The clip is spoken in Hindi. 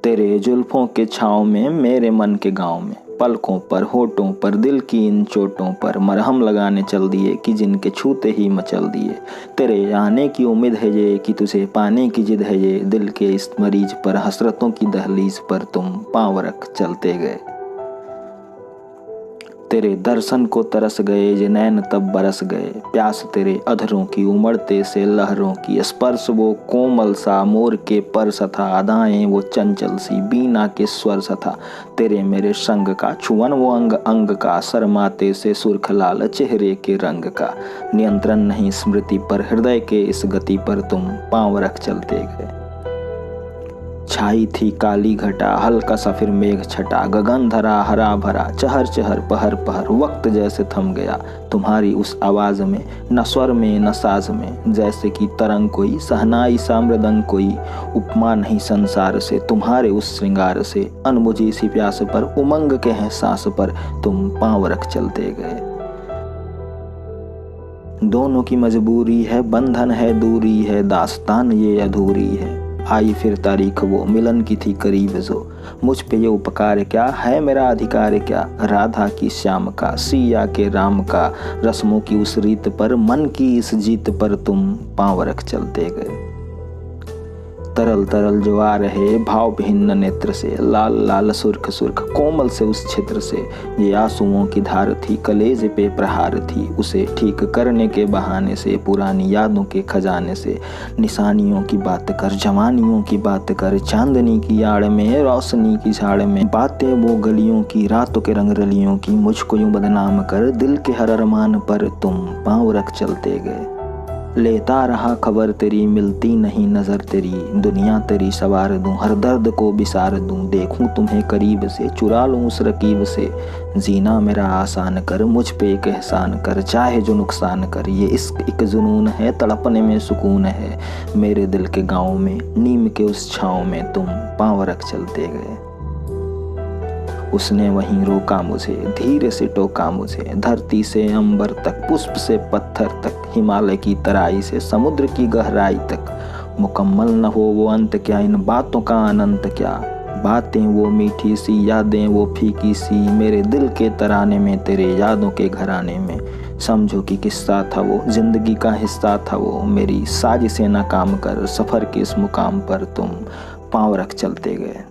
तेरे जुल्फों के छाँव में मेरे मन के गाँव में, पलकों पर होठों पर दिल की इन चोटों पर मरहम लगाने चल दिए कि जिनके छूते ही मचल दिए। तेरे आने की उम्मीद है ये कि तुझे पाने की जिद है ये, दिल के इस मरीज पर हसरतों की दहलीज पर तुम पाँव रख चलते गए। तेरे दर्शन को तरस गए ये नैन तब बरस गए, प्यास तेरे अधरों की उमड़ते से लहरों की, स्पर्श वो कोमल सा मोर के पर सा था, अदाएं वो चंचल सी बीना के स्वर सा था। तेरे मेरे संग का छुअन वो अंग अंग का, शर्माते से सुर्ख लाल चेहरे के रंग का, नियंत्रण नहीं स्मृति पर हृदय के इस गति पर तुम पाँव रख चलते गए। छाई थी काली घटा हल्का सा फिर मेघ छटा, गगन धरा हरा भरा चहर चहर पहर पहर, वक्त जैसे थम गया तुम्हारी उस आवाज में, न स्वर में न साज में, जैसे कि तरंग कोई सहनाई सा मृदंग कोई, उपमा नहीं संसार से तुम्हारे उस श्रृंगार से, अनबुझी सी प्यास पर उमंग के हैं सांस पर तुम पाँव रख चलते गए। दोनों की मजबूरी है बंधन है दूरी है, दास्तान ये अधूरी है, आई फिर तारीख वो मिलन की थी करीब जो, मुझ पे ये उपकार क्या है मेरा अधिकार क्या, राधा की श्याम का सिया के राम का, रस्मों की उस रीत पर मन की इस जीत पर तुम पाँव रख चलते गए। तरल तरल जो आ रहे भाव भिन्न नेत्र से, लाल लाल सुर्ख सुर्ख कोमल से उस क्षेत्र से, ये आंसुओं की धार थी कलेजे पे प्रहार थी, उसे ठीक करने के बहाने से, पुरानी यादों के खजाने से, निशानियों की बात कर जवानियों की बात कर, चांदनी की आड़ में रोशनी की झाड़ में, बातें वो गलियों की रातों के रंग रलियों की, मुझको यूं बदनाम कर दिल के हर अरमान पर तुम पाँव रख चलते गए। लेता रहा खबर तेरी मिलती नहीं नजर तेरी, दुनिया तेरी सवार दूं हर दर्द को बिसार दूं, देखूं तुम्हें करीब से चुरा लूं उस रकीब से, जीना मेरा आसान कर मुझ पे एक एहसान कर, चाहे जो नुकसान कर, ये इश्क एक जुनून है तड़पने में सुकून है, मेरे दिल के गाँव में नीम के उस छाँव में तुम पाँव रख चलते गए। उसने वहीं रोका मुझे धीरे से टोका मुझे, धरती से अंबर तक पुष्प से पत्थर तक, हिमालय की तराई से समुद्र की गहराई तक, मुकम्मल न हो वो अंत क्या इन बातों का अनंत क्या, बातें वो मीठी सी यादें वो फीकी सी, मेरे दिल के तराने में तेरे यादों के घराने में, समझो कि किस्सा था वो जिंदगी का हिस्सा था वो, मेरी साजिशें नाकाम कर सफर के इस मुकाम पर तुम पाँव रख चलते गए।